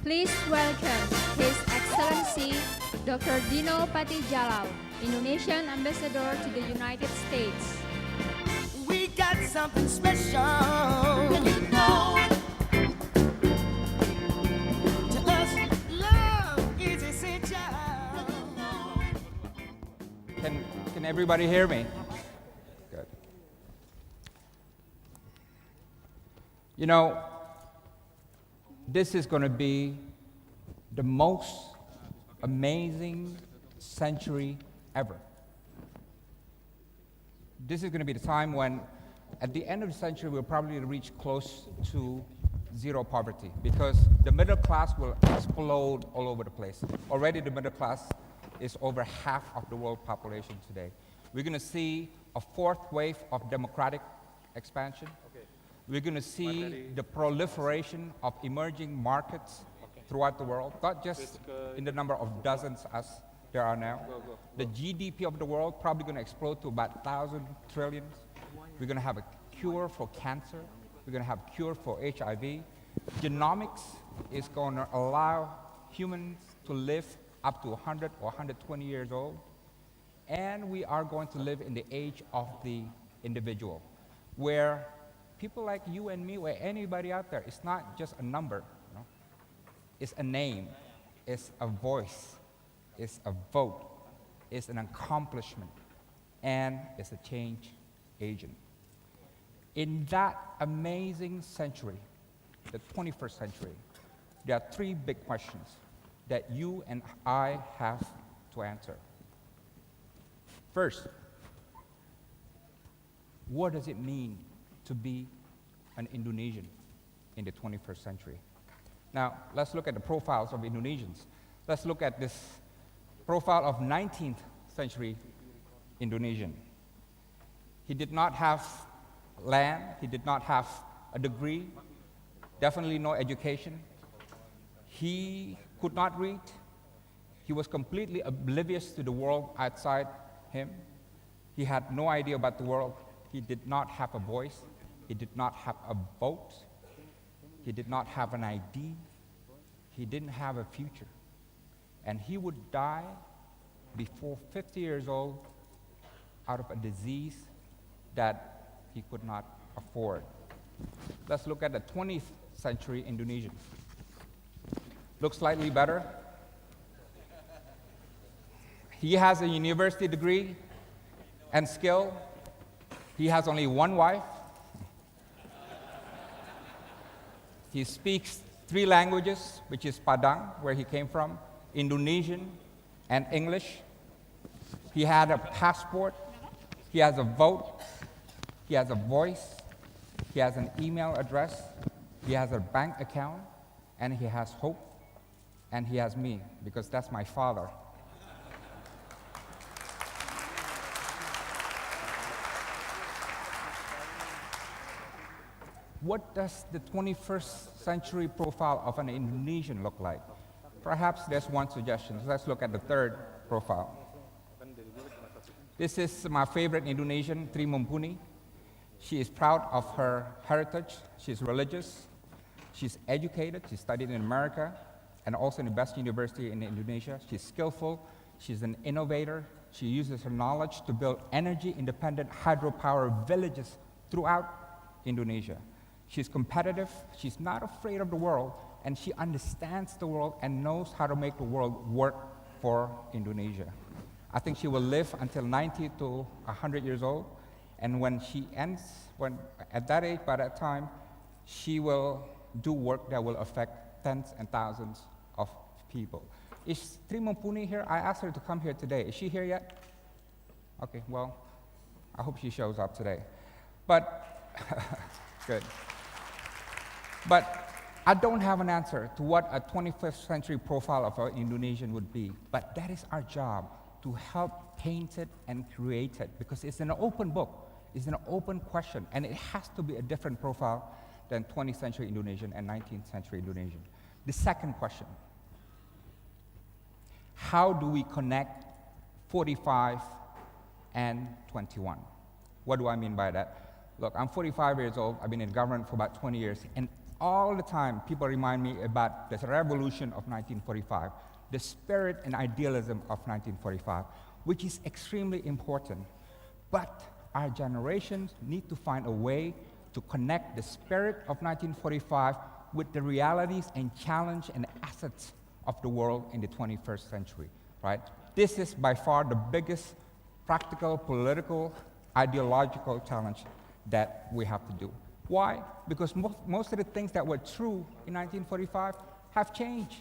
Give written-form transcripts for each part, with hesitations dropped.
Please welcome His Excellency Dr. Dino Patti Djalal, Indonesian Ambassador to the United States. We got something special. And you know it. To us, love is essential. Can everybody hear me? Good. You know, this is going to be the most amazing century ever. This is going to be the time when, at the end of the century, we'll probably reach close to zero poverty because the middle class will explode all over the place. Already the middle class is over half of the world population today. We're going to see a fourth wave of democratic expansion. We're going to see the proliferation of emerging markets throughout the world, not just in the number of dozens as there are now. The GDP of the world probably going to explode to about 1,000 trillion. We're going to have a cure for cancer. We're going to have a cure for HIV. Genomics is going to allow humans to live up to 100 or 120 years old. And we are going to live in the age of the individual, where people like you and me, or anybody out there, it's not just a number. You know? It's a name. It's a voice. It's a vote. It's an accomplishment. And it's a change agent. In that amazing century, the 21st century, there are three big questions that you and I have to answer. First, what does it mean to be an Indonesian in the 21st century? Now, let's look at the profiles of Indonesians. Let's look at this profile of 19th century Indonesian. He did not have land, he did not have a degree, definitely no education. He could not read. He was completely oblivious to the world outside him. He had no idea about the world. He did not have a voice. He did not have a vote. He did not have an ID. He didn't have a future. And he would die before 50 years old out of a disease that he could not afford. Let's look at the 20th century Indonesian. Looks slightly better. He has a university degree and skill. He has only one wife. He speaks 3 languages, which is Padang, where he came from, Indonesian, and English. He had a passport. He has a vote. He has a voice. He has an email address. He has a bank account. And he has hope. And he has me, because that's my father. What does the 21st century profile of an Indonesian look like? Perhaps there's one suggestion. Let's look at the third profile. This is my favorite Indonesian, Tri Mumpuni. She is proud of her heritage. She's religious. She's educated. She studied in America and also in the best university in Indonesia. She's skillful. She's an innovator. She uses her knowledge to build energy-independent hydropower villages throughout Indonesia. She's competitive, she's not afraid of the world, and she understands the world and knows how to make the world work for Indonesia. I think she will live until 90 to 100 years old, and when she ends, at that age, by that time, she will do work that will affect tens and thousands of people. Is Tri Mumpuni here? I asked her to come here today. Is she here yet? Okay, well, I hope she shows up today. But, good. But I don't have an answer to what a 21st century profile of an Indonesian would be. But that is our job, to help paint it and create it, because it's an open book. It's an open question, and it has to be a different profile than 20th century Indonesian and 19th century Indonesian. The second question, how do we connect 45 and 21? What do I mean by that? Look, I'm 45 years old. I've been in government for about 20 years, and all the time, people remind me about the revolution of 1945, the spirit and idealism of 1945, which is extremely important. But our generations need to find a way to connect the spirit of 1945 with the realities and challenge and assets of the world in the 21st century, right? This is by far the biggest practical, political, ideological challenge that we have to do. Why? Because most of the things that were true in 1945 have changed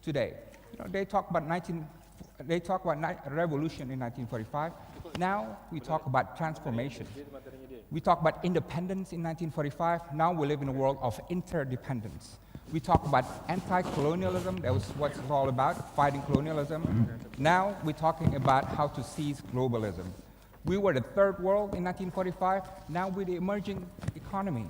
today. You know, they talk about revolution in 1945. Now we talk about transformation. We talk about independence in 1945. Now we live in a world of interdependence. We talk about anti-colonialism. That was what it's all about, fighting colonialism. Now we're talking about how to seize globalism. We were the third world in 1945. Now we're the emerging economy.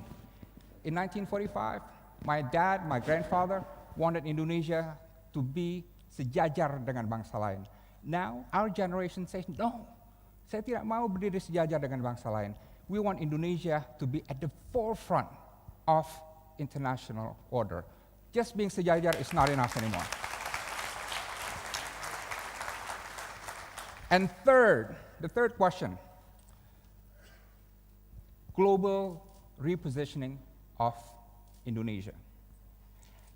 In 1945, my dad, my grandfather, wanted Indonesia to be sejajar dengan bangsa lain. Now our generation says, no, saya tidak mau berdiri sejajar dengan bangsa lain. We want Indonesia to be at the forefront of international order. Just being sejajar is not enough anymore. And the third question, global repositioning of Indonesia.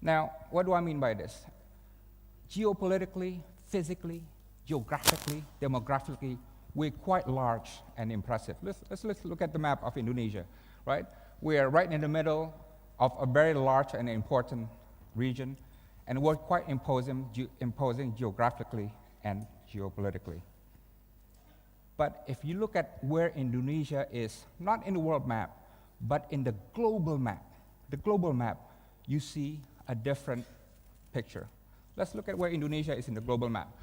Now, what do I mean by this? Geopolitically, physically, geographically, demographically, we're quite large and impressive. Let's look at the map of Indonesia, right? We are right in the middle of a very large and important region, and we're quite imposing geographically and geopolitically. But if you look at where Indonesia is, not in the world map, but in the global map, you see a different picture. Let's look at where Indonesia is in the global map.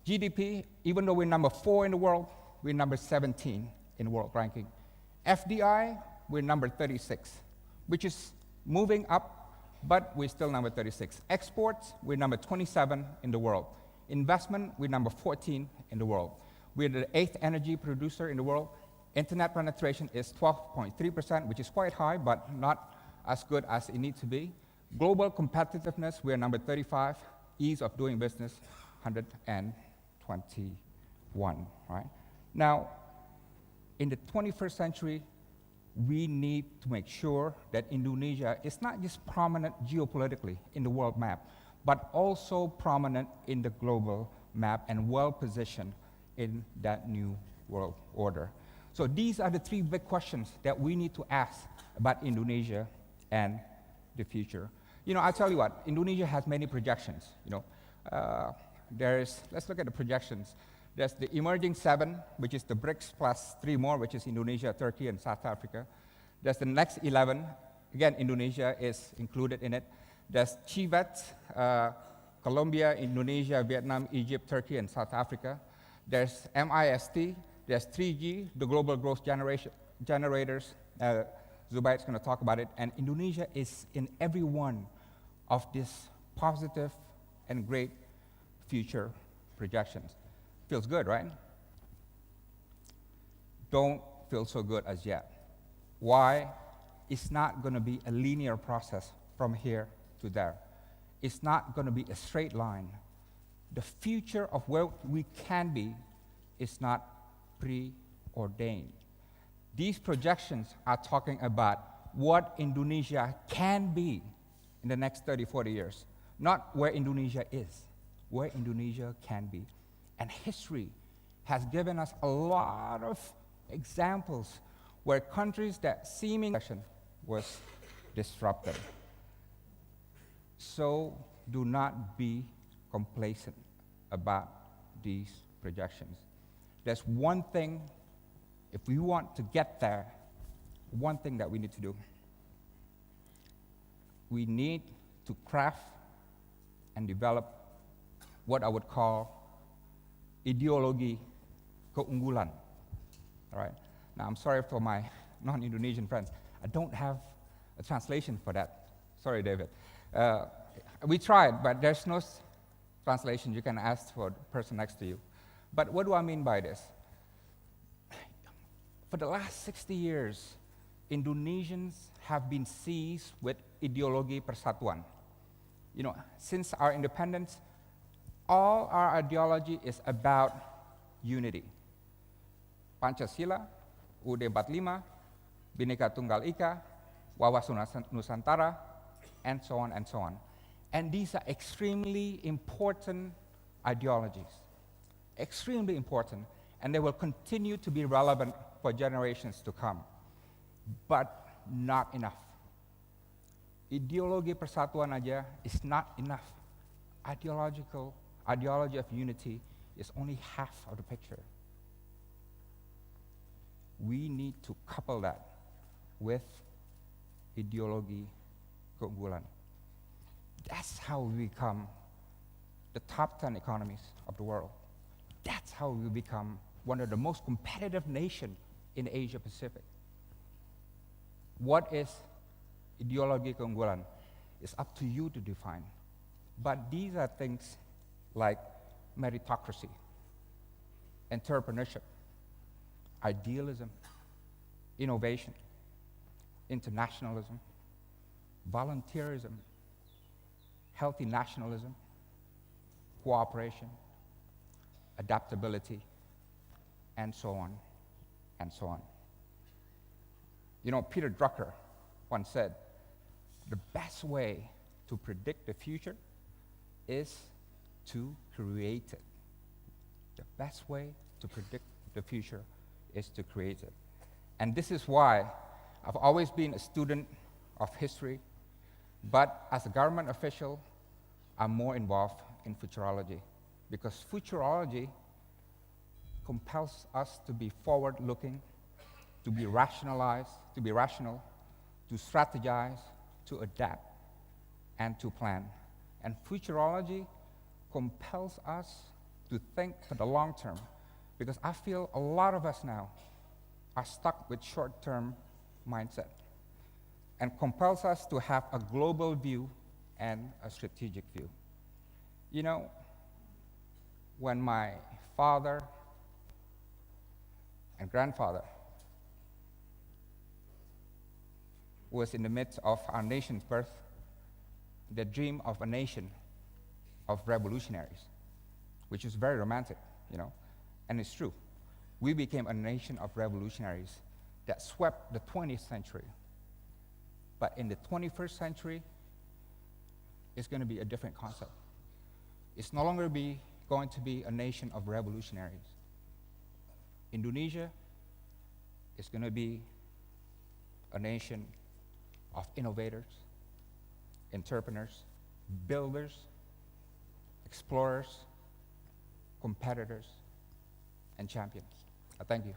GDP, even though we're number 4 in the world, we're number 17 in the world ranking. FDI, we're number 36, which is moving up, but we're still number 36. Exports, we're number 27 in the world. Investment, we're number 14 in the world. We're the 8th energy producer in the world. Internet penetration is 12.3%, which is quite high, but not as good as it needs to be. Global competitiveness, we're number 35. Ease of doing business, 121, right? Now, in the 21st century, we need to make sure that Indonesia is not just prominent geopolitically in the world map, but also prominent in the global map and well-positioned in that new world order. So these are the 3 big questions that we need to ask about Indonesia and the future. You know, I'll tell you what, Indonesia has many projections, you know. Let's look at the projections. There's the emerging 7, which is the BRICS plus 3 more, which is Indonesia, Turkey, and South Africa. There's the next 11, again, Indonesia is included in it. There's CHIVET, Colombia, Indonesia, Vietnam, Egypt, Turkey, and South Africa. There's MIST, there's 3G, the global growth generators. Zubair's going to talk about it. And Indonesia is in every one of these positive and great future projections. Feels good, right? Don't feel so good as yet. Why? It's not going to be a linear process from here to there. It's not going to be a straight line. The future of where we can be is not preordained. These projections are talking about what Indonesia can be in the next 30, 40 years, not where Indonesia is, where Indonesia can be. And history has given us a lot of examples where countries that seemingly was disrupted. So do not be complacent about these projections. There's one thing, if we want to get there, one thing that we need to do. We need to craft and develop what I would call ideologi keunggulan. All right? Now, I'm sorry for my non-Indonesian friends. I don't have a translation for that. Sorry, David. We tried, but there's no translation. You can ask for the person next to you. But what do I mean by this? For the last 60 years, Indonesians have been seized with ideologi persatuan. You know, since our independence, all our ideology is about unity. Pancasila, UUD 45, Bhinneka Tunggal Ika, Wawasan Nusantara, and so on and so on. And these are extremely important ideologies, extremely important, and they will continue to be relevant for generations to come, but not enough. Ideologi persatuan aja is not enough. Ideology of unity is only half of the picture. We need to couple that with ideologi keunggulan. That's how we become the top 10 economies of the world. That's how we become one of the most competitive nations in Asia Pacific. What is ideologi keunggulan? It's up to you to define. But these are things like meritocracy, entrepreneurship, idealism, innovation, internationalism, volunteerism, healthy nationalism, cooperation, adaptability, and so on, and so on. You know, Peter Drucker once said, the best way to predict the future is to create it. The best way to predict the future is to create it. And this is why I've always been a student of history, but as a government official, I'm more involved in futurology, because futurology compels us to be forward-looking, to be rational, to strategize, to adapt, and to plan. And futurology compels us to think for the long term, because I feel a lot of us now are stuck with short-term mindset, and compels us to have a global view and a strategic view. You know, when my father and grandfather was in the midst of our nation's birth, the dream of a nation of revolutionaries, which is very romantic, you know, and it's true. We became a nation of revolutionaries that swept the 20th century. But in the 21st century, it's going to be a different concept. It's no longer going to be a nation of revolutionaries. Indonesia is going to be a nation of innovators, entrepreneurs, builders, explorers, competitors, and champions. Thank you.